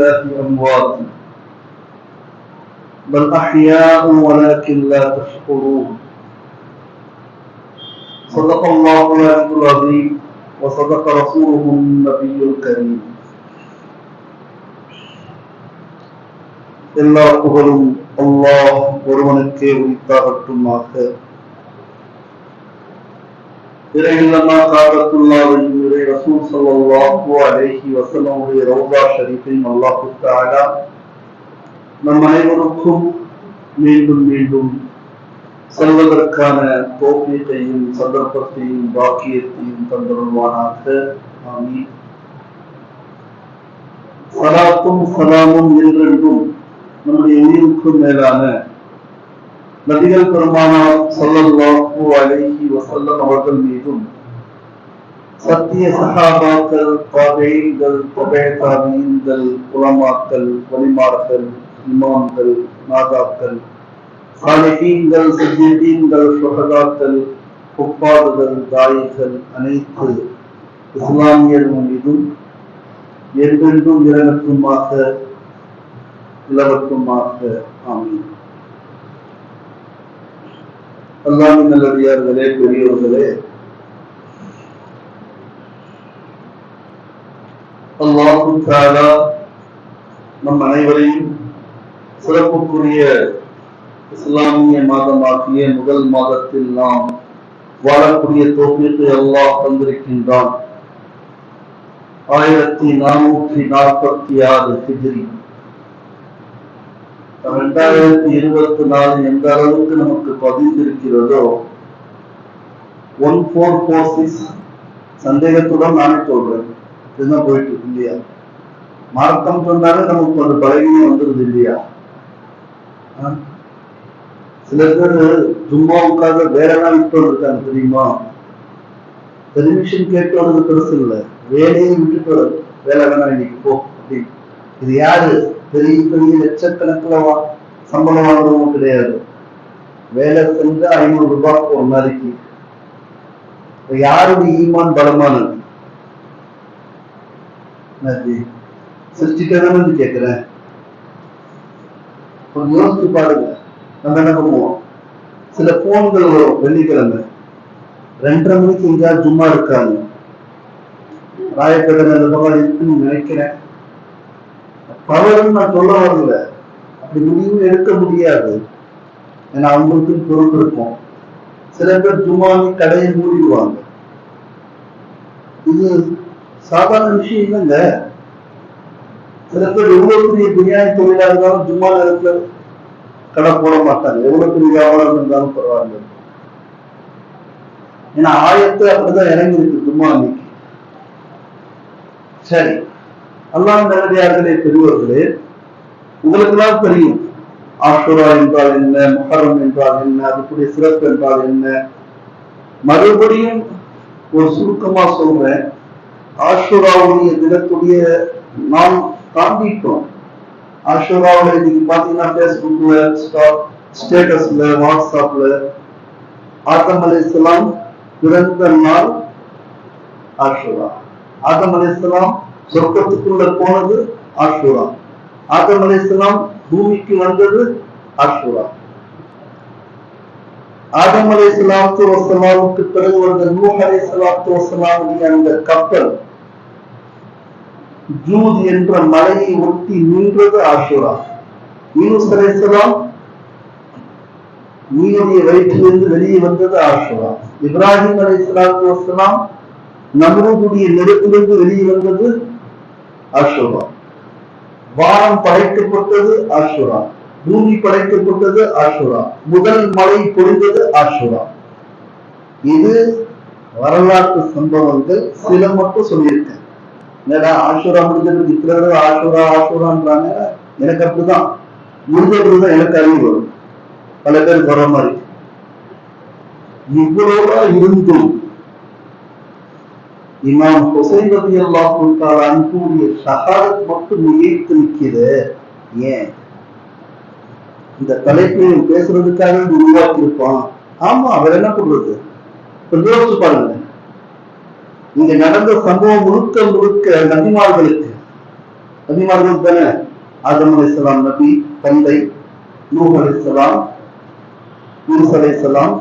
الله أموات بل أحياء ولكن لا تشكرون صدق الله العظيم وصدق رسوله النبي الكريم. எல்லா புகழும் அல்லாஹ் ஒருவனுக்கே உரித்தாகட்டுமாக. இறையில்லமா காலத்துல்லாவின் இறை ரசூல் ஸல்லல்லாஹு அலைஹி வஸல்லம் உடைய ரௌதா ஷரீஃபின் அல்லாஹ் தஆலா நம் அனைவருக்கும் மீண்டும் மீண்டும் செல்வதற்கான தௌஃபீகையும் சந்தர்ப்பத்தையும் பாக்கியத்தையும் தந்தருள்வானாக. ஆமீன். ஸலாத்தும் ஸலாமும் என்றென்றும் நம்முடைய உயிருக்கும் மேலான நபிகள் பெருமானார் ஸல்லல்லாஹு அலைஹி வஸல்லம் அவர்கள் மீதும், சத்திய சஹாபாக்கள், தாபீன்கள், தபே தாபீன்கள், உலமாக்கள், வலிமார்கள், இமாம்கள், நாதாக்கள், சாலிஹீன்கள், சித்தீன்கள், ஷுஹதாக்கள், குஃபார்கள், தாயிகள், அனைத்து இஸ்லாமியர்கள் மீதும் என்றென்றும் இறங்கட்டுமாக, நிலவட்டுமாக. ஆமீன். அல்லாஹ்வின் நல்லடியார்களே, பெரியோர்களே, அல்லாஹ் தஆலா நம் அனைவரையும் சிறப்புக்குரிய இஸ்லாமிய மாதமாகிய முதல் மாதத்தில் நாம் வாழக்கூடிய தௌஃபீகை அல்லாஹ் தந்திருக்கின்றான். 1446 ஹிஜ்ரி 2024 எந்த அளவுக்கு நமக்கு பதிந்திருக்கிறதோ 1446 சந்தேகத்துடன் நானே சொல்றேன். இதுதான் போயிட்டு இருக்கு இல்லையா? மார்க்கம் சொன்னாலே நமக்கு ஒரு பலகீனம் வந்துருது இல்லையா? சில பேர் ஜும்மாவுக்காக வேற எல்லாம் விட்டு இருக்காங்க தெரியுமா? பெர்மிஷன் கேட்டு வர்றது பெருசு இல்லை, வேலையை விட்டுட்டு வர்றது. வேலை வேணாம் இன்னைக்கு போ அப்படின்னு. இது யாரு? பெரிய பெரிய லட்சக்கணக்கில் சம்பளம் வாங்குறவங்க கிடையாது. வேலை செஞ்சா 500 ரூபாய் ஒரு நாளைக்கு. யாருடைய ஈமான் பலமானது? சிரிச்சுட்டு கேட்கிறேன். கொஞ்சம் யோசிச்சு பாருங்க. நம்ம என்ன பண்ணுவோம்? சில போன்கள் வரும் வெள்ளிக்கிழமை 2:30 மணிக்கு எங்கேயாவது சும்மா இருக்காங்க, ராயக்கடை அந்த பக்கம் இருக்குன்னு நினைக்கிறேன். பவர்ன்னு நான் சொல்ல வரல, அப்படி முடிவு எடுக்க முடியாது. ஏன்னா அவங்களுக்கு பொருள் இருக்கும். சில பேர் ஜும்மாவி கடையை மூடிடுவாங்க. இது சாதாரண விஷயம் இல்லைங்க. சில பேர் எவ்வளவு பெரிய பிரியாணி தொழிலா இருந்தாலும் ஜும்மா நேரத்துல கடை போட மாட்டாங்க. எவ்வளவு பெரிய வியாபாரம் இருந்தாலும் பரவாயில்ல. ஏன்னா ஆயத்து அப்படிதான் இறங்கி இருக்கு ஜும்மா அன்னைக்கு. சரி, அல்லாஹ் நல்லடியார்களே, பெரியவர்களே, உங்களுக்கெல்லாம் தெரியும் ஆஷுரா என்றால் என்ன, முஹர்ரம் என்றால் என்ன, அதுக்குரிய சிறப்பு என்றால் என்ன. மறுபடியும் ஒரு சுருக்கமா சொல்றேன். ஆஷுராவுடைய தினத்துடைய நாம் காண்பிக்கிறோம். ஆஷுராவுடைய நீங்க பாத்தீங்கன்னா பேஸ்புக்ல, ஸ்டேட்டஸ்ல, வாட்ஸ்அப்ல ஆதம் அலைஹிஸ்ஸலாம் பிறந்த நாள் ஆஷுரா. ஆதம் அலைஹிஸ்ஸலாம் சொர்க்கத்துக்குள்ள போனது ஆஷுரா. ஆதம் அலைஹிஸ்ஸலாம் பூமிக்கு வந்தது ஆஷுரா. ஆதம் அலைஹிஸ்ஸலாத்து வஸ்ஸலாமுக்கு பிறகு வந்த நூஹ் அலைஹிஸ்ஸலாத்து வஸ்ஸலாமுடைய அந்த கப்பல் ஜூத் என்ற மலையை ஒட்டி நின்றது ஆஷுரா. யூனுஸ் அலைஹிஸ்ஸலாம் மீனுடைய வயிற்றிலிருந்து வெளியே வந்தது ஆஷுரா. இப்ராஹிம் அலைஹிஸ்ஸலாத்து வஸ்ஸலாம் நம்ரூதுடைய நெருப்பிலிருந்து வெளியே வந்தது ஆஷுரா. வானம் படைக்கப்பட்டது ஆஷுரா. பூமி படைக்கப்பட்டது ஆஷுரா. முதல் மழை பொழிந்தது ஆஷுரா. இது வரலாற்று சம்பவங்கள். சில மட்டும் சொல்லியிருக்கேன். என்னடா ஆஷுரா முடிஞ்சதுக்கு இத்தனை ஆஷுரா ஆஷுரான்றாங்க. எனக்கு அப்படிதான் முடிஞ்சதுதான் எனக்கு அறிவு வரும். பல பேர் வர மாதிரி இவ்வளவுதான் இருந்தும் இமாம் ஹுசைன் ரலியல்லாஹு தஆலா அன்ஹுடைய ஷஹாதத் மட்டும் நிலைத்து நிற்கிறது. ஏன்? இந்த தலைப்பை பேசுறதுக்காக உருவாக்கி இருப்பான். ஆமா, அவர் என்ன பண்றது? யோசிச்சு பாருங்க. இங்க நடந்த சம்பவம் முழுக்க முழுக்க நபிமார்களுக்கு நபிமார்கள் தானே. ஆதம் அலைஹிஸ்ஸலாம் நபி, தந்தை நூஹ் அலைஹிஸ்ஸலாம், யூனுஸ் அலைஹிஸ்ஸலாம்,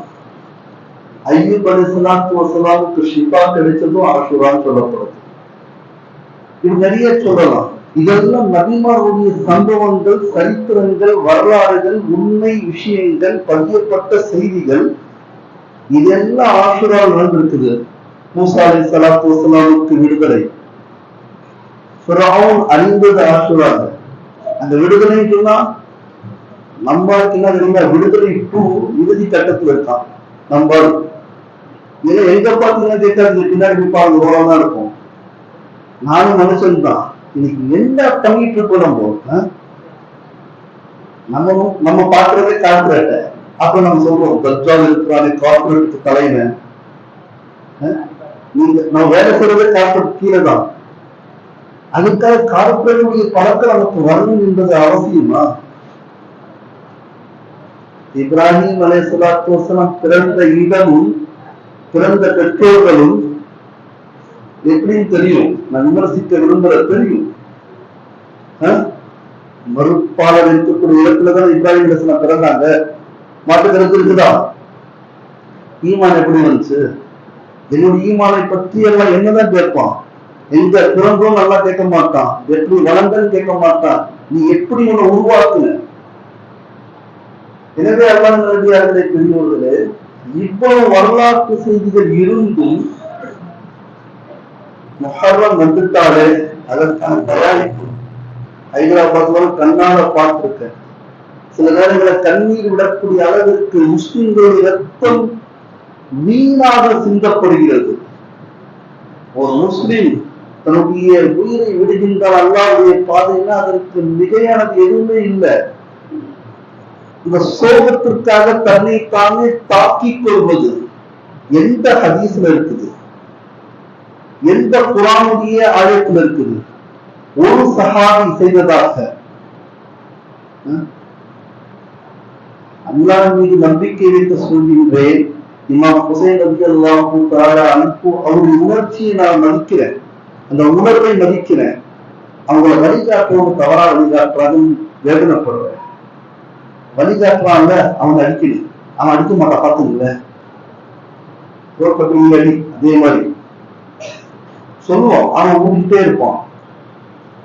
ஐயூப் அலைஹிஸ்ஸலாத்து வஸலாமுக்கு ஷிஃபா கிடைச்சதும் ஆஷூரான்னு சொல்லப்படுது. இது நிறைய சொல்லலாம். இதெல்லாம் நபிமாருடைய சம்பவங்கள், சரித்திரங்கள், வரலாறுகள், உண்மை விஷயங்கள், பதியப்பட்ட செய்திகள். இதெல்லாம் ஆஷூரால் நடந்திருக்குது. மூசா அலைஹிஸ்ஸலாத்து வஸலாமுக்கு விடுதலை, ஃபிரௌன் அழிந்தது ஆஷூரால. அந்த விடுதலை சொன்னா நம்மளுக்கு என்ன தெரியுமா, விடுதலை 2 இறுதி கட்டத்துல இருக்கான். நம்ம எங்க பார்த்தீங்கன்னா கேட்காது, பின்னாடி பாருங்க ஓரமா இருக்கும். நானும் மனுஷன் தான். இன்னைக்கு என்ன பண்ணிட்டு இருக்கோம் நம்ம பாக்குறதே கார்பரேட். அப்ப நம்ம சொல்றோம் தஜ்ஜால் இருக்கிறானே கார்பரேட்டுக்கு தலைவன். நம்ம வேலை செய்யறதே கார்பரேட் கீழே தான். அதுக்காக கார்பரேட்டுடைய பழக்கம் நமக்கு வரணும் என்பது அவசியமா? இப்ராஹிம் அலைஹிஸ்ஸலாத்து வஸலாம் பிறந்த இடமும் பிறந்த பெற்றோர்களும் எப்படின்னு தெரியும். நான் விமர்சிக்க விரும்புற தெரியும். மறுப்பாளர் இருக்கக்கூடிய இடத்துலதான் இப்ராஹிம் அலைஹிஸ்ஸலாம் பிறந்தாங்க. மாற்று கருத்து இருக்குதா? ஈமான் எப்படி வந்துச்சு? என்னுடைய ஈமானை பற்றி எல்லாம் என்னதான் கேட்பான். எங்க பிறந்தோம் நல்லா கேட்க மாட்டான். எப்படி வளர்ந்தன்னு கேட்க மாட்டான். நீ எப்படி உன்னை உருவாக்குன? எனவே அல்லாஹ் நல்லடியார்களே, பெரியவர்களே, இவ்வளவு வரலாற்று செய்திகள் இருந்தும் முஹர்ரம் வந்துட்டாலே அதற்கான தயாரிப்பு ஹைதராபாத்ல கண்ணால பார்த்திருக்கேன். சில நேரங்களை கண்ணீர் விடக்கூடிய அளவிற்கு முஸ்லிம்களுடைய ரத்தம் வீணாக சிந்தப்படுகிறது. ஒரு முஸ்லிம் தன்னுடைய உயிரை விடுகின்றார் அல்லாஹ்வுடைய பாதையில, அதற்கு மிகையானது எதுவுமே இல்லை. இந்த சோகத்திற்காக தன்னை தானே தாக்கிக் கொள்வது எந்த ஹதீஸ்ல இருக்குது? எந்த குர்ஆனுடைய ஆயத்தில் இருக்குது? ஒரு சஹாபி செய்ததாக. அல்லாஹ் மீது நம்பிக்கை வைத்து சொல்கின்றேன், இமாம் ஹுசைன் ரலியல்லாஹு தஆலா அன்ஹு அவருடைய உணர்ச்சியை நான் மதிக்கிறேன், அந்த உணர்வை மதிக்கிறேன். அவங்களை வழிகாட்டுவோம் தவறா வழிகாட்டுறான்னு வேதனைப்படுறேன். வழிகாட்டுறான்ல அவன் அடிக்கணும், அவன் அடிக்க மாட்டான். பார்த்துங்கள அடி அதே மாதிரி சொல்லுவோம், அவன் ஊட்டிட்டே இருப்பான்.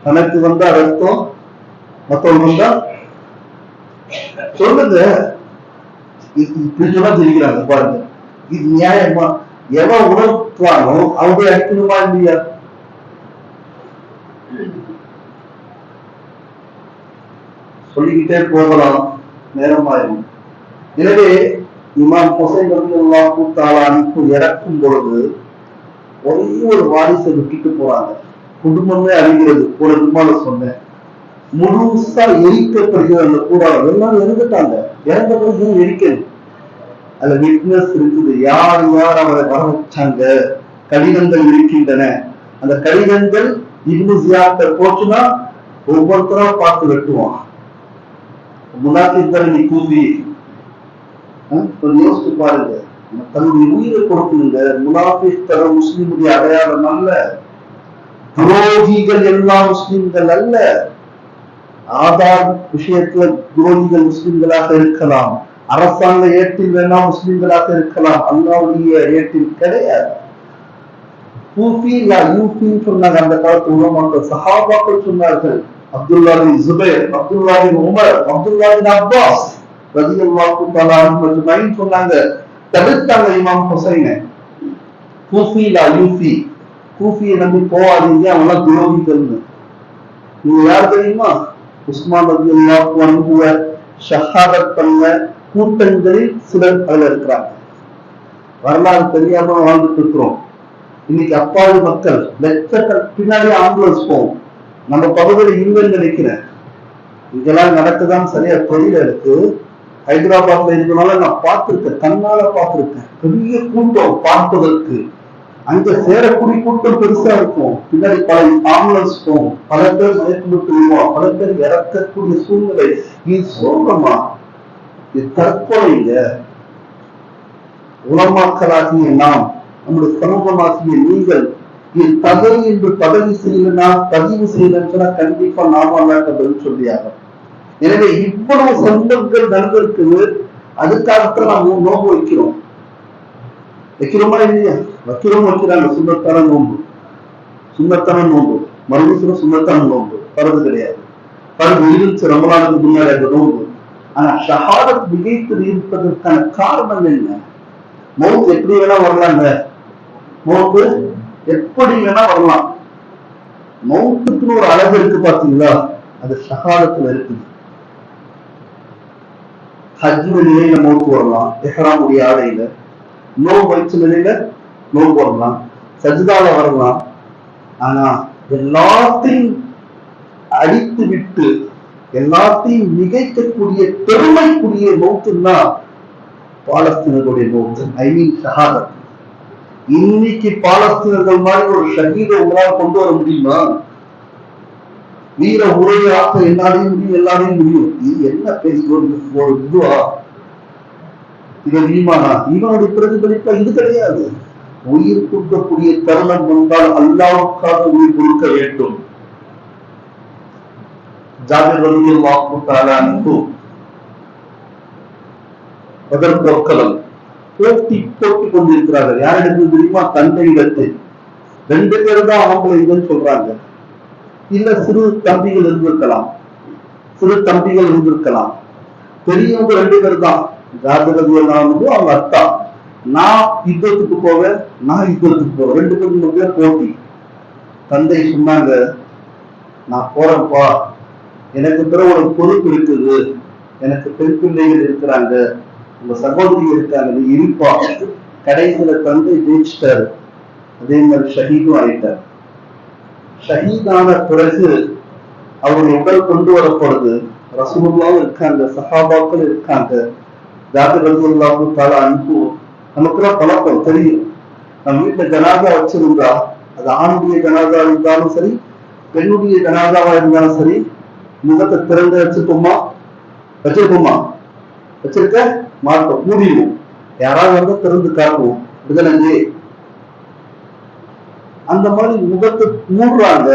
தனக்கு வந்தா ரத்தம், மத்தவங்க வந்தா சொல்லுங்க. இப்படி சொன்னா தெரிவிக்கிறாங்க பாருங்க. இது நியாயமா? எவன் உணர்த்துவானோ அவங்க அடிக்கணுமா இல்லையா? சொல்லிக்கிட்டே போகலாம், நேரமாயிரும். எனவே இமாம் ஹுசைன் ரலியல்லாஹு தஆலா அன்ஹு இறக்கும் பொழுது ஒரே ஒரு வாரிசை விட்டுட்டு போறாங்க. குடும்பமே அழிகிறது. ஒரு விமான சொன்னேன், முழுசா எரிக்கப்படுகிற அந்த கூடாரம் எல்லாரும் இறந்துட்டாங்க. இறந்த பிறகு எரிக்கணும். அதுல விட்னஸ் இருக்குது, யார் யார் அவரை வர வச்சாங்க. கடிதங்கள் இருக்கின்றன. அந்த கடிதங்கள் இப்னு ஜியாத் போச்சுன்னா ஒவ்வொருத்தரா பார்த்து வெட்டுவான். முனாஃபிக்கள் நீ கூவி யோசிச்சு பாருங்க. தன்னுடைய உயிரை கொடுக்கணுங்க. முனாஃபிக் தர முஸ்லிமுடைய அடையாளம் அல்ல. துரோகிகள் எல்லாம் முஸ்லிம்கள் அல்ல. ஆதார் விஷயத்துல துரோகிகள் முஸ்லிம்களாக இருக்கலாம். அரசாங்க ஏட்டில் வேணா முஸ்லிம்களாக இருக்கலாம். அல்லாஹ்வுடைய ஏட்டில் கிடையாது. சொன்னாங்க அந்த காலத்து உலமாக்கள், சஹாபாக்கள் சொன்னார்கள். அப்துல்லா பின் ஜுபைர், அப்துல்லா பின் உமர், அப்துல்லா பின் அப்பாஸ் ரலியல்லாஹு தஆலா அன்ஹும் சொன்னாங்க, தடுத்தாங்க இமாம் ஹுசைனை. கூஃபியை நம்பி போவாதீங்க, அவங்களாம் துரோகிகள்னு. நீங்க யார் தெரியுமா? உஸ்மான் ரலியல்லாஹு அன்ஹுவை ஷஹாதத் பண்ண கூட்டங்களில் சிலர் அதுல இருக்கிறாங்க. வரலாறு தெரியாம வாழ்ந்துட்டு இருக்கிறோம். இன்னைக்கு அப்பாவி மக்கள் லட்சக்கண பின்னாடி ஆம்புலன்ஸ் போகும். நம்ம பகுதியில் இல்லைன்னு நினைக்கிறேன். இதெல்லாம் நடக்குதான் சரியா தெரியல இருக்கு. ஹைதராபாத்ல இருக்கனால நான் பார்த்திருக்கேன், கண்ணால பார்த்திருக்கேன். பெரிய கூட்டம் பார்ப்பதற்கு. அங்க சேரக்கூடிய கூட்டம் பெருசா இருக்கும். பின்னாடி பல ஆம்புலன்ஸ் போகும். பல பேர் மயக்கப்பட்டு விடுவோம். பல பேர் இறக்கக்கூடிய சூழ்நிலை. இது சோகமா? இது தற்கொலைங்க. உலமாக்களாகிய நாம், நம்முடைய சமூகமாகிய நீங்கள் இது தவறு என்று பதிவு செய்யலன்னு சொன்னா கண்டிப்பா நாம அல்லாட்ட பதில் சொல்லியாகும். எனவே இவ்வளவு சம்பவங்கள் நடந்திருக்குது. அதுக்காகத்தான் நாம் நோம்பு வைக்கிறோமா இல்லையா? வைக்கிறாங்க. சுண்ணத்தான நோம்பு மறுபடியும் சுண்ணத்தான நோம்பு பரது கிடையாது. பரது இருந்துச்சு ரமலானுக்கு முன்னாடி அந்த நோம்பு. ஆனா ஷஹாதத் மிகைத்து இருப்பதற்கான காரணம் என்ன? மௌத் எப்படி வேணா வரலாங்க. மௌத்து எப்படி வேணா வரலாம். மௌத்துக்குன்னு ஒரு அழகு இருக்கு பாத்தீங்களா? அது ஷஹாதத்துல இருக்குது. ஹஜ் நிலையில மௌத்து வரலாம், எஹ்ராமுடைய ஆடையில. நோம்பு வைச்ச நிலையில நோம்பு வரலாம், சஜ்தால வரலாம். ஆனா எல்லாத்தையும் அடித்து விட்டு எல்லாத்தையும் மிகைக்கக்கூடிய பெருமைக்குரிய மௌத்துன்னா பாலஸ்தீனர்களுடைய மௌத்து. ஐ மீன் ஷஹாதத். இன்னைக்கு பாலஸ்தீனர்கள் மாதிரி ஒரு ஷஹீதை உங்களால் கொண்டு வர முடியுமா? வீர உரையாக்க எல்லாரையும் முடியும், எல்லாரையும் முடியும். இது என்ன பெரிய ஒரு இதுவா? இது ஈமானா? ஈமானுடைய பிரதிபலிப்பா? இது கிடையாது. உயிர் கொடுக்கக்கூடிய தருணம் வந்தால் அல்லாஹ்வுக்காக உயிர் கொடுக்க வேண்டும். ஜாபிர் ரலியல்லாஹு தஆலா அன்ஹு பத்ர் போர்க்களம் போட்டிக் கொண்டிருக்கிறார்கள். யாரிடத்தில் தெரியுமா? தந்தையிடத்தில். 2 பேர் தான் அவங்களை இதுன்னு சொல்றாங்க. இல்ல சிறு தம்பிகள் இருந்திருக்கலாம், பெரியவங்க 2 பேர் தான். ஜாபிர் ரலியல்லாஹு அன்ஹு அவங்க அத்தா. நான் யுத்தத்துக்கு போவேன், 2 பேரும் போட்டி. தந்தை சொன்னாங்க, நான் போறேன்ப்பா, எனக்கு பிறகு ஒரு பொறுப்பு இருக்குது, எனக்கு பெண் பிள்ளைகள் இருக்கிறாங்க, உங்க சகோதரி இருக்காங்க, நீ இருப்பா. கடைசியில தந்தை ஜெயிச்சிட்டாரு. அதே மாதிரி ஷஹீதும் ஆயிட்டார். ஷஹீதான பிறகு அவருடைய உடல் கொண்டு வரப்படுது. ரசூலுல்லாஹ் இருக்காங்க, சஹாபாக்கள் இருக்காங்க. ஜாபிர் ரலியல்லாஹு தஆலா அன்ஹு நமக்குலாம் பழக்கம் தெரியும். நம்ம வீட்டுல ஜனாதா வச்சிருந்தா, அது ஆணுடைய ஜனாதா இருந்தாலும் சரி, பெண்ணுடைய ஜனாதாவா இருந்தாலும் சரி, முகத்தை திறந்து வச்சிருக்கோமா? வச்சிருக்க மாட்டோம், மூடிடுவோம். யாராவது வந்து திறந்து காட்டுவோம். விதனஞ்சே அந்த மாதிரி முகத்தை மூடுறாங்க,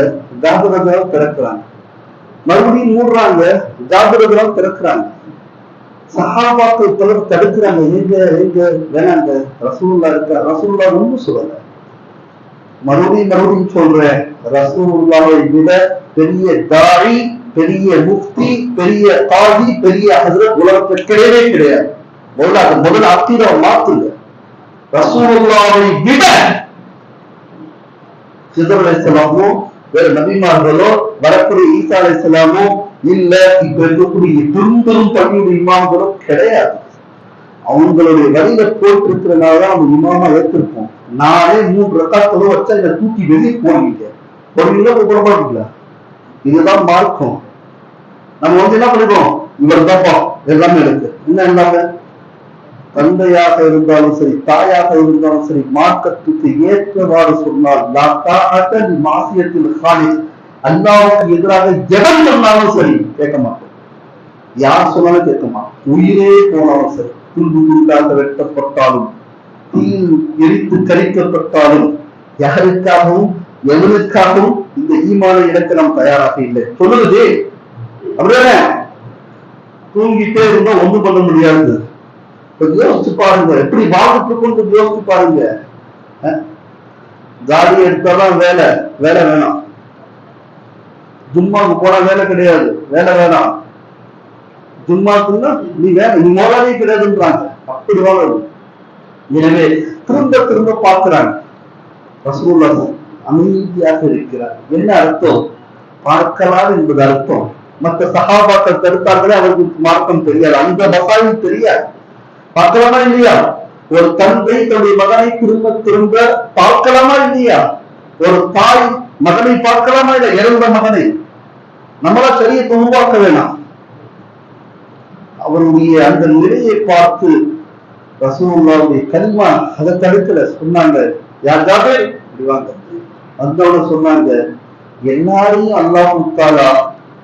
ஜாபிரதாவை திறக்கிறாங்க. மறுபடியும் மூடுறாங்க, ஜாபிரதாவை திறக்கிறாங்க. சஹாபாக்கள் பலர் தடுக்கிறாங்க. எங்க வேணாங்க, ரசூலுல்லாஹ் இருக்க. ரசூலுல்லாஹ் ஒன்றும் சொல்லல. மறுபடியும் சொல்றேன், ரசூலுல்லாஹை விட பெரிய தாயி, பெரிய முஃப்தி, பெரிய காதி, பெரிய ஹஜ்ரத் உலகத்தில் கிடையாது. முதல்ல அக்கீதா மாத்துங்க. ரசூலுல்லாஹை விட ஹிதர் அலைஹிஸ்ஸலாமோ வேற நபிமார்களோ வரக்கூடிய ஈசா அலைஹிஸ்ஸலாமோ இல்ல இப்ப இருக்கக்கூடிய பெரும் பள்ளியுடைய இமாம்களும் கிடையாது. அவங்களுடைய வழியில போட்டு இருக்கிறதுனாலதான் அவங்க இமாமா ஏற்றிருப்போம். நானே 3 ரக்காத் வச்சா இதை தூக்கி வெளியே போனீங்க. போட. இதுதான் மார்க்கம். நம்ம வந்து என்ன பண்ணிடுவோம்? இவர் தான்ப்பா எல்லாமே இருக்கு. என்ன எல்லாமே? தந்தையாக இருந்தாலும் சரி, தாயாக இருந்தாலும் சரி, மார்க்கத்துக்கு ஏற்றவாறு சொன்னால் மாசியத்தில் அல்லாஹ்வுக்கு எதிராக எவன் சொன்னாலும் சரி கேட்க மாட்டோம். யார் சொன்னாலும் கேட்க மாட்டோம். உயிரே போனாலும் சரி, துண்டாக வெட்டப்பட்டாலும், தீயில் எரித்து கரிக்கப்பட்டாலும், யாருக்காகவும் எவனுக்காகவும் இந்த ஈமான இழக்க நாம் தயாராக இல்லை. சொல்லுது அப்படியே தூங்கிட்டே இருந்தா ஒன்றும் பண்ண முடியாது. யோசிச்சு பாருங்க, எப்படி வாழ்க்கை கொண்டு யோசிச்சு பாருங்க. காடி எடுத்தாதான் வேலை வேணாம். ஜும்மாவுக்கு போனா வேலை கிடையாது, வேலை வேணாம். ஜும்மாக்குன்னா நீ மோலாவே கிடையாதுன்றாங்க. அப்படி வாழணும். எனவே திரும்ப பார்க்கிறாங்க. ரசூலுல்லாஹ் அமைதியாக இருக்கிறார். என்ன அர்த்தம்? பார்க்கலாம் என்பது அர்த்தம். மற்ற சஹாபாக்கள் தடுத்தார்களே, அவருக்கு மார்க்கம் தெரியாது, அந்த மசாயும் தெரியாது. பார்க்கலாமா இல்லையா? ஒரு தந்தை தன்னுடைய மகனை திரும்ப பார்க்கலாமா இல்லையா? ஒரு தாய் மகனை பார்க்கலாமா இல்லையா? இறந்த மகனை நம்மளா சரியை உருவாக்க வேணாம். அவருடைய அந்த நிலையை பார்த்து ரசூலுல்லாஹ்வுடைய கலிமா அதை தடுக்கல. சொன்னாங்க, யார் ஜாபிர் அப்படிவாங்க. வந்தவங்க சொன்னாங்க, எல்லாரையும் அல்லாஹ் தஆலா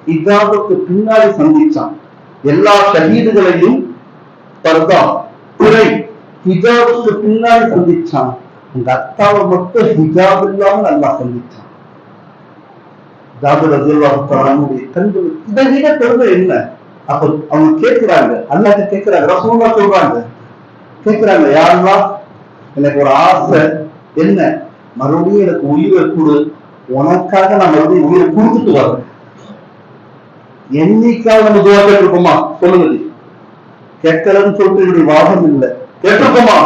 ஹிஜாபுக்கு பின்னாடி சந்திச்சான். எல்லா ஷஹீதுகளையும் பர்தா திரை ஹிஜாபுக்கு பின்னாடி சந்திச்சான். அந்த அத்தாவை மட்டும் ஹிஜாப் இல்லாமல் அல்லாஹ் சந்திச்சான். ஜாபிர் ரலியல்லாஹு தஆலா அவருடைய கண்கள் இதை விட பெருமை என்ன? அப்ப அவங்க கேட்கிறாங்க, அல்லாஹ்ட்ட கேட்கிறாங்க, ரசூலுல்லாஹ் சொல்றாங்க, கேட்கிறாங்க, யா அல்லாஹ் எனக்கு ஒரு ஆசை, என்ன? மறுபடியும் எனக்கு உயிரை கொடு, உனக்காக நான் மறுபடியும் உயிரை கொடுத்துட்டு வரேன். என்னைக்காவது நம்ம துவா கேட்டிருப்போமா? சொல்லுங்க. கேட்கலன்னு சொல்லிட்டு என்னுடைய வாதம் இல்லை. கேட்டிருப்போமா?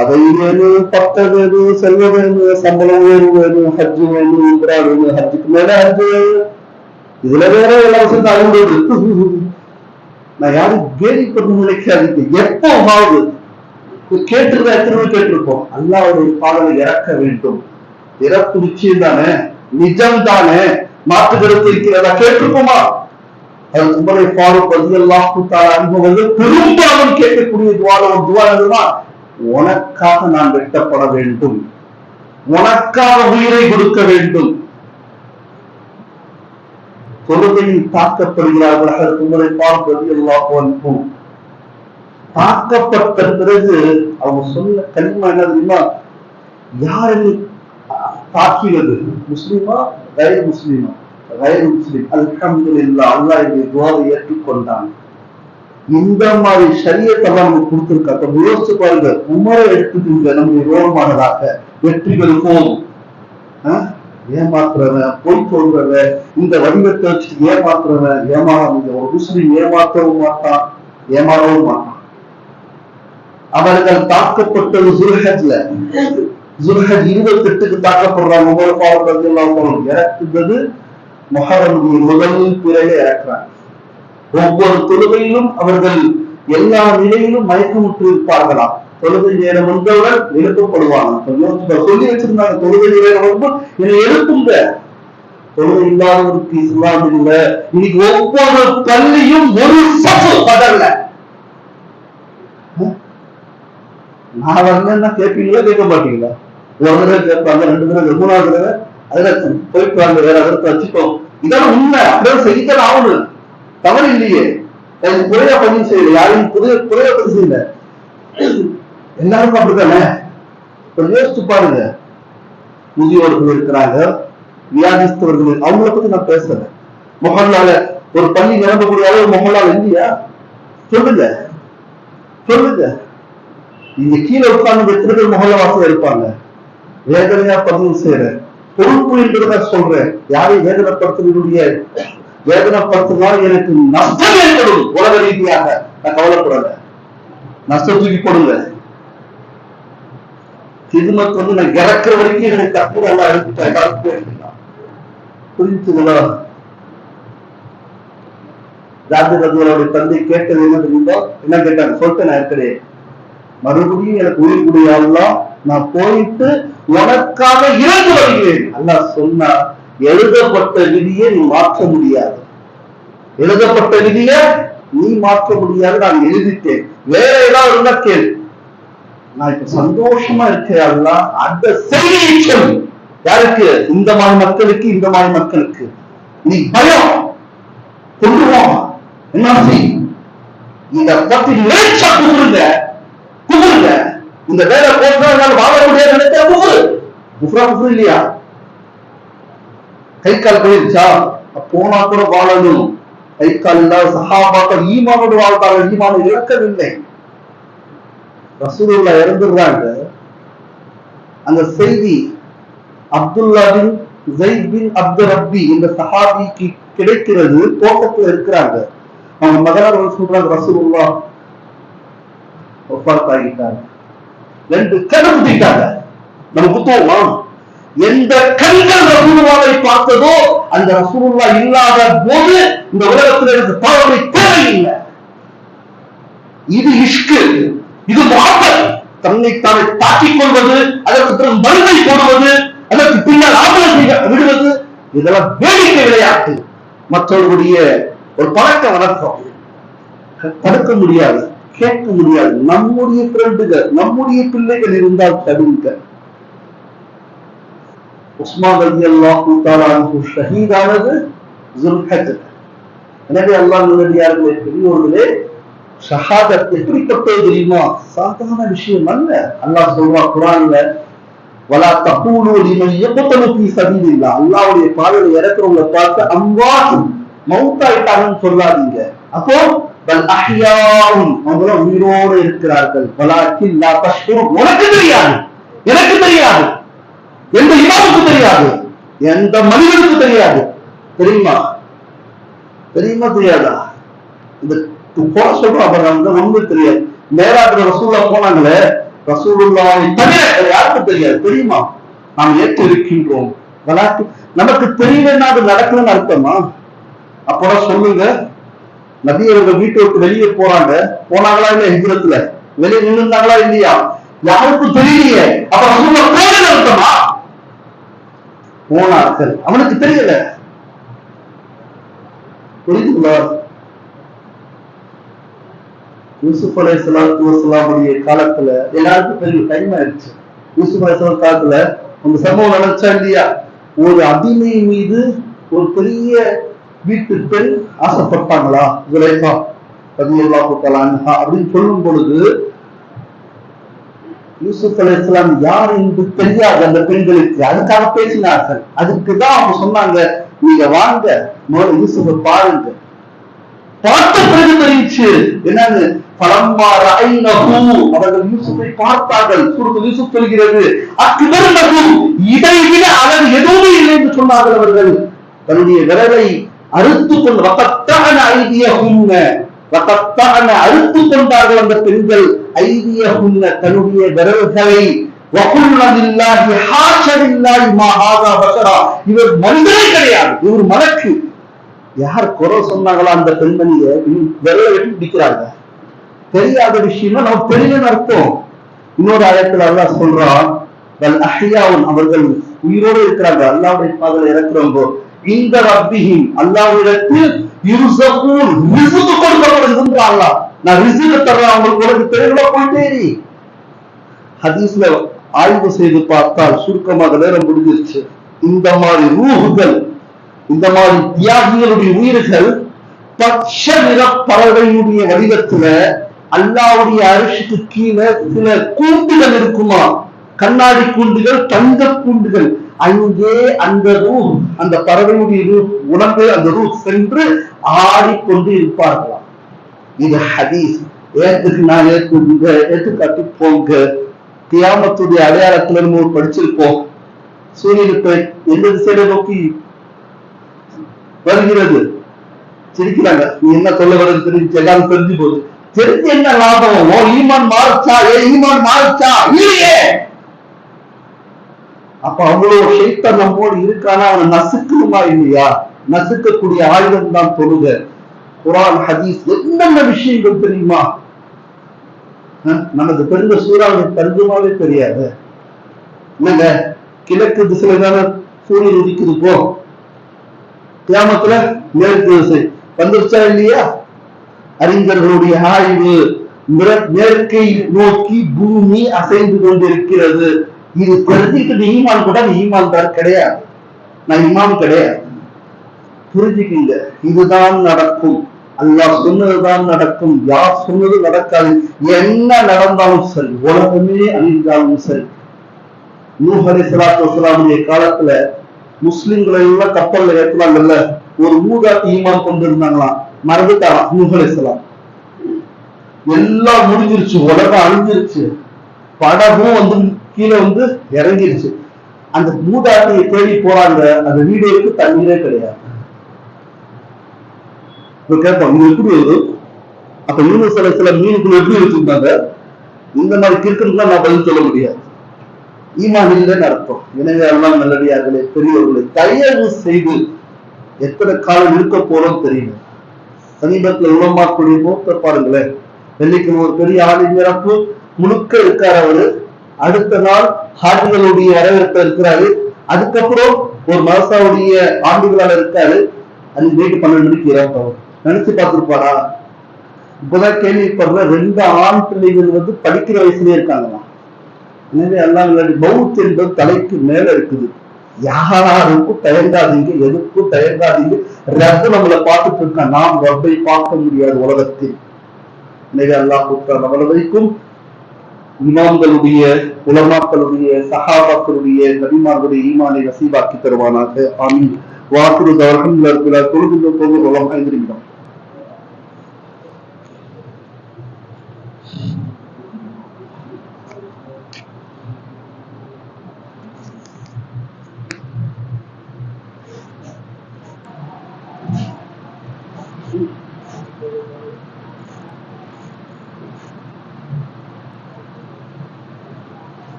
அதை வேணும், பக்க வேணும், செல்வ வேணும், சம்பளம் வேணும், ஹஜ்ஜு வேணும், இந்திரா வேணும், ஹஜ்ஜுக்கு மேல ஹஜ்ஜு வேணும், இதுல வேற இலவசம் அழுந்தது. நான் யாரும் கேலி பண்ண நினைக்காதீங்க. எப்போவாவது கேட்டிருந்தா எத்தனை கேட்டிருப்போம். அல்லாஹ்வுடைய பாதலை இறக்க வேண்டும். இறப்பு நிச்சயம் தானே, நிஜம் தானே, மாற்று கருத்து இருக்கிறதா? கேட்டிருப்போமா? அது உமரை ஃபாரூக் ரலியல்லாஹு தஆலா அன்ஹு பெரும்பாலும் கேட்கக்கூடிய துவால ஒரு துவா என்னன்னா, உனக்காக நான் வெட்டப்பட வேண்டும், உனக்காக உயிரை கொடுக்க வேண்டும். தொழுகையில் தாக்கப்படுகிறார்கள். உமரை ஃபாரூக் ரலியல்லாஹு அன்ஹு தாக்கப்பட்ட பிறகு அவங்க சொன்ன கலிமா என்ன தெரியுமா? யாரை தாக்கியது, முஸ்லிமா கைர் முஸ்லிமா? கைர் முஸ்லிம். அல்ஹம்துலில்லாஹ், அல்லாஹ் இந்த துஆவை ஏற்றுக்கொண்டான். இந்த மாதிரி ஷரியத்தை நமக்கு கொடுத்திருக்க. யோசிச்சு பாருங்க, உமரை எடுத்துக்கின்ற நம்முடைய ரோமானதாக வெற்றிகள் போதும். ஏமாத்துறவன், பொய் சொல்றவன், இந்த வடிவத்தை வச்சு ஏமாத்துறவன் ஏமாறாங்க. ஒரு முஸ்லிம் ஏமாற்றவும் மாட்டான், ஏமாறவும் மாட்டான். அவர்கள் தாக்கப்பட்டது ஜுல்ஹஜ்ல. ஜுல்ஹஜ் 28க்கு தாக்கப்படுறாங்க. உமர் ஃபாரூக் ரலியல்லாஹு அன்ஹு இறக்குறது முஹர்ரமுடைய முதல் பிறையில இறக்குறாங்க. ஒவ்வொரு தொழுகையிலும் அவர்கள் எல்லா நிலையிலும் மயக்கமுற்று இருப்பார்களாம். தொழுகை நேரம் வந்தவுடன் எழுப்பப்படுவாங்க. சொல்லி வச்சிருந்தாங்க, தொழுகை நேரம் வந்து என்னை எழுப்புங்க. தொழுகை இல்லாதவருக்கு இஸ்லாம் இல்லை. இன்னைக்கு ஒவ்வொரு பள்ளியும் ஒரு சஃபு பதல்ல. நான் வரலன்னா கேட்பீங்களா, கேட்க மாட்டீங்களா? ஒரு தடவை கேட்பாங்க, 2 தடவை, 3வது தடவை அதுல போயிட்டு வாங்க, வேற அதற்கு வச்சுக்கோ. இதெல்லாம் உண்மை, அப்படியே செய்யத்தான் ஆகணும். தவறு இல்லையே. குறையா பதிவு செய்யல, யாரையும் குறையா பதிவு செய்யல. எல்லாருக்கும் அப்படித்தானே. யோசிச்சு பாருங்க. முதியோர்கள் இருக்கிறாங்க, வியாதிஸ்தவர்கள், அவங்கள பத்தி நான் பேசல. மொஹல்லால ஒரு பள்ளி நிரம்பக்கூடிய அளவு மொஹல்லால இல்லையா? சொல்லுங்க, சொல்லுங்க. இங்க கீழே உட்கார்ந்து எத்தனை பேர் மொஹல்ல வாசல் இருப்பாங்க? வேதனையா பதிவு செய்யறேன். பொறுப்பு என்றதை சொல்றேன். யாரையும் வேதனைப்படுத்துவதனுடைய வேதனைப்படுத்தினால் எனக்கு நஷ்டம் ஏற்படும். உலக ரீதியாக நான் கவலைப்படல. நஷ்டம் தூக்கி போடுங்க. சிதுமத்து வந்து நான் இறக்குற வரைக்கும் எனக்கு தப்பு நல்லா எடுத்துட்டேன். புரிஞ்சுங்களா? ஜாபிர் ரலியல்லாஹு தந்தை கேட்டது என்ன தெரியுமா? என்ன கேட்டாங்க? சொல்லிட்டு நான் இருக்கிறேன், மறுபடியும் எனக்கு உயிர் கூடிய அல்லாஹ், நான் போயிட்டு உனக்காக இறந்து வருகிறேன். அல்லாஹ் சொன்னா, எழுதப்பட்ட விதியை நீ மாற்ற முடியாது. எழுதப்பட்ட விதியை நீ மாற்ற முடியாது. நான் எழுதிட்டேன். வேற ஏதாவது இருந்தா கேள். நான் இப்ப சந்தோஷமா இருக்கேன். அல்லாஹ் அந்த செய்தியை சொல். யாருக்கு? இந்த மாதிரி மக்களுக்கு, இந்த மாதிரி மக்களுக்கு. நீ பயம் கொண்டுருவோம், என்ன செய்? இத பத்தி நினைச்சா குமுறுங்க, குமுறுங்க. இந்த வேலை போட்டால் வாழ முடியாது நினைச்சா குமுறு. குஃப்ரா குஃப்ரு இல்லையா? கை கால் போயிருச்சா? போனா கூட வாழணும். கை கால் இல்லாத சஹாபாக்கள் ஈமானோடு வாழ்ந்தார்கள். ஈமானை இழக்கவில்லை. ரசூலுல்லாஹ் இறந்துடுறாங்க. அந்த செய்தி அப்துல்லா பின் ஸைத் பின் அப்து ரப்பி இந்த சஹாபிக்கு கிடைக்கிறது. தோட்டத்துல இருக்கிறாங்க. அவங்க மகனார் சொல்றாங்க, ரசூலுல்லாஹ் வஃபாத் ஆகிட்டாங்க. 2 கண்ணு குத்திட்டாங்க. நம்ம குத்துவோமா? எந்த கண்கள் ரசூலுல்லாஹை பார்த்ததோ அந்த ரசூலுல்லாஹ் இல்லாத போது இந்த உலகத்தில் எனக்கு பாவனை தேவையில்லை. இது இஷ்கு, இது முஹப்பத். தன்னைத்தானே தாக்கிக் கொள்வது, அதற்கு பிறகு மருந்தை போடுவது, அதற்கு பின்னால் ஆவண விடுவது, இதெல்லாம் வேடிக்கை விளையாட்டு. மற்றவர்களுடைய ஒரு பழக்க வழக்கம். தடுக்க முடியாது, கேட்க முடியாது. நம்முடைய ஃப்ரெண்டுகள், நம்முடைய பிள்ளைகள் இருந்தால் தடுங்க. உஸ்மான் ரலியல்லாஹு தஆலா அன்ஹு ஷஹீதானது ஸுல்ஹஜ். எனவே அல்லாஹ் நல்லடியார்களே, பெரியோர்களே, ஷஹாதத் எப்படிப்பட்டது தெரியுமா? சாதாரண விஷயம் அல்ல. அல்லாஹ் சொல்றான் குர்ஆன்ல, வலா தகூலு லிமன் யக்தலு ஃபீ சபீலில்லாஹ், அல்லாஹ்வுடைய பாதையில இறக்குறவங்களை பார்த்து அம்வாத் மௌத்தாயிட்டாங்கன்னு சொல்லாதீங்க. அப்போ பல் அஹ்யாஉன், அவங்க உயிரோடு இருக்கிறார்கள். வலாக்கின் லா தஷ்குரூன், உனக்கு தெரியாது, எனக்கு தெரியாது, எந்த இமாமுக்கு தெரியாது, எந்த மனிதனுக்கு தெரியாது. தெரியுமா? தெரியுமா தெரியாதா? இந்த போன சொல்றோம் அப்புறம் ஒண்ணு தெரியாது. மேராஜ் ரசூல்லா போனாங்களே, ரசூலுல்லாஹை தவிர யாருக்கும் தெரியாது. தெரியுமா? நாம் ஏற்று இருக்கின்றோம். நமக்கு தெரியலன்னா அது நடக்கலன்னு அர்த்தமா? அப்பதான் சொல்லுங்க, நபி அவர்கள் வீட்டை விட்டு வெளியே போறாங்க, போனாங்களா இல்ல? ஹிஜ்ரத்துல வெளியே நின்றுந்தாங்களா இல்லையா? யாருக்கும் தெரியலையே. அப்ப ரசூலுல்லாஹ் போனது அர்த்தமா? போனார்கள், அவனுக்கு தெரியல. புரியுதுங்களா? யூசுப் அலைஹிஸ்ஸலாத்து வஸ்ஸலாமுடைய காலத்துல எல்லாருக்கும் தெரியும், டைம் ஆயிடுச்சு. யூசுப் அலைஹிஸ்ஸலாம் காலத்துல அந்த சம்பவம் நடந்துச்சா இல்லையா? ஒரு அடிமை மீது ஒரு பெரிய வீட்டு பெண் ஆசைப்பட்டாங்களா, ஜுலைஹா ரலியல்லாஹு தஆலா அன்ஹா அப்படின்னு சொல்லும் பொழுது, யூசுப் அலைஹிஸ்ஸலாம் யார் என்று தெரியாது அந்த பெண்களுக்கு. அதுக்காக பேசினார்கள். அதுக்குதான் அவங்க சொன்னாங்க, நீங்க வாங்க முதல்ல யூசுஃபை பாருங்க. பார்த்த பிறகு தெரிவிச்சு என்னன்னு, பலம்மா ரஅய்னஹு, அவர்கள் யூசுஃபை பார்த்தார்கள். சூரத்துல் யூசுப் சொல்கிறது, அக்பர்னஹு, இதைவிட அழகு எதுவுமே இல்லை என்று சொன்னார்கள். அவர்கள் தன்னுடைய விரலை அறுத்து கொண்டு வகத்தஅன ஐதியஹுன்ன, வகத்தஅன அறுத்து கொண்டார்கள் அந்த பெண்கள், ஐதியஹுன்ன தன்னுடைய விரல்களை. வகுல்ன லில்லாஹி ஹாஷ லில்லாஹி மா ஹாதா பஷரா, இவர் மனிதனே கிடையாது, இவர் மலக்கு. யார் குறை சொன்னாங்களா அந்த பெண்மணியை விரலை வெட்டி பிடிக்கிறாங்க. தெரியாத விஷயமா நம்ம தெரியலன்னு அர்த்தம். இன்னொரு ஆயத்துல அல்லாஹ் சொல்றான், வல் அஹ்யாவுன், அவர்கள் உயிரோடு இருக்கிறாங்க. அல்லாஹ்வுடைய பாதையில இறக்குறவங்க. இந்த ரப்பிஹிம், அல்லாஹ்விடத்தில் யுர்ஸகூன், ரிஸ்க் கொடுக்கப்படுகிறது. அல்லாஹ் நான் ரிஸ்க் தர்றேன் அவங்களுக்கு, உனக்கு தெரியல போயிட்டேரி. ஹதீஸ்ல ஆய்வு செய்து பார்த்தால் சுருக்கமாக நேரம் முடிஞ்சிருச்சு. இந்த மாதிரி ரூஹுகள், இந்த மாதிரி தியாகிகளுடைய உயிர்கள் பச்சை நிற பறவையுடைய வடிவத்துல அல்லாஹ்வுடைய அரிசிக்கு கீழே சில கூண்டுகள் இருக்குமா, கண்ணாடி கூண்டுகள், தங்க கூண்டுகள். அங்கே அந்த ரூஹ், அந்த பறவையுடைய உடம்பு, அந்த ரூஹ் சென்று ஆடிக்கொண்டு இருப்பார்களாம். இது ஹதீஸ். ஏத்துக்கு நான் ஏத்துக்காட்டி போங்க. கியாமத்துடைய அடையாளத்துல நம்ம படிச்சிருப்போம். சூரியனுக்கு எந்த திசையில நோக்கி வருகிறது? சிரிக்கிறாங்க. நீ என்ன சொல்ல வருது தெரிஞ்சு எல்லாரும் தெரிஞ்சு போகுது. தெரிஞ்சு என்ன லாபம்? ஈமான் மாறுச்சா? ஈமான் மாறுச்சா? இல்லையே. அப்ப அவ்வளவு ஷைத்தான் நம்மோடு இருக்கானா? அவனை நசுக்கணுமா இல்லையா? நசுக்கக்கூடிய ஆயுதம் தான் தொழுக. குர்ஆன் ஹதீஸ் என்னென்ன விஷயங்கள் தெரியுமா? நமக்கு தெரிஞ்ச சூறாவுடைய தர்ஜுமாவே தெரியாது. என்னங்க, கிழக்கு திசையில தானே சூரியன் உதிக்குது. போ கியாமத்துல மேற்கு திசை வந்துருச்சா இல்லையா? அறிஞர்களுடைய ஆய்வு, மேற்கை நோக்கி பூமி அசைந்து கொண்டிருக்கிறது. இது தெரிஞ்சுக்கிட்டு ஈமான் கூட ஈமான் தான் கிடையாது, நான் இமாம் கிடையாது. புரிஞ்சுக்கிங்க, இதுதான் நடக்கும். அல்லாஹ் சொன்னதுதான் நடக்கும். யார் சொன்னது நடக்காது. என்ன நடந்தாலும் சரி, உலகமே அழிந்தாலும் சரி. நூஹ் அலைஹிஸ்ஸலாத்து வஸ்ஸலாமுடைய காலத்துல முஸ்லிம்களை எல்லாம் கப்பல்ல ஏற்றுவாங்கல்ல, ஒரு மூதாட்டி ஈமான் கொண்டு இருந்தாங்களாம், மறந்துட்டாராம் நூஹ் அலைஹிஸ்ஸலாம். எல்லாம் முடிஞ்சிருச்சு, உலகம் அழிஞ்சிருச்சு, படகும் வந்து கீழே வந்து இறங்கிருச்சு. அந்த மூதாட்டியை தேடி போறாங்க, அந்த வீடுகளுக்கு தண்ணீரே கிடையாது. கேட்போம், இது எப்படி வருது? அப்ப யூனுஸ் அலைஹிஸ்ஸலாம் மீனுக்குள்ள எப்படி வச்சிருந்தாங்க? இந்த மாதிரி கிறுக்குன்னு நான் பதில் சொல்ல முடியாது. ஈமான் இல்லைன்னு அர்த்தம். எனவே எல்லாம் நல்லடியார்களே, பெரியவர்களை தயவு செய்து எத்தனை காலம் இருக்க போறோம் தெரியல. சமீபத்தில் உலமாக்களுடைய மூத்த பாருங்களேன். வெள்ளிக்கிழமை ஒரு பெரிய ஆடிஞரப்பு முழுக்க இருக்காரு அவரு. அடுத்த நாள் ஹாஜிகளுடைய வரவேற்பு இருக்கிறாரு. அதுக்கப்புறம் ஒரு மதசாவுடைய ஆண்டுகளால இருக்காரு. அது நைட்டு 12 மணிக்கு இறப்பவர். நினைச்சு பார்த்திருப்பாரா? இப்பதான் கேள்விப்படுற 2 ஆண் பிள்ளைகள் வந்து படிக்கிற வயசுலயே இருக்காங்களாம். எனவே எல்லாம் பௌத் என்பது தலைக்கு மேல இருக்குது. யாருக்கும் தயங்காதீங்க, எதுக்கும் தயங்காதீங்க. ரப்ப நம்மளை பார்த்துட்டு இருக்கா. நாம் ரப்பை பார்க்க முடியாது உலகத்தில். எனவே அல்லாஹ் நம்மள வரைக்கும் இமாம்களுடைய உலமாக்களுடைய சஹாபாக்களுடைய நபிமார்களுடைய ஈமானை நசீபாக்கி தருவானாக. ஆமீன். வாக்குறு தவறுகள் தொழுகின்ற போது உலகம் 5 நிமிடம். Thank you.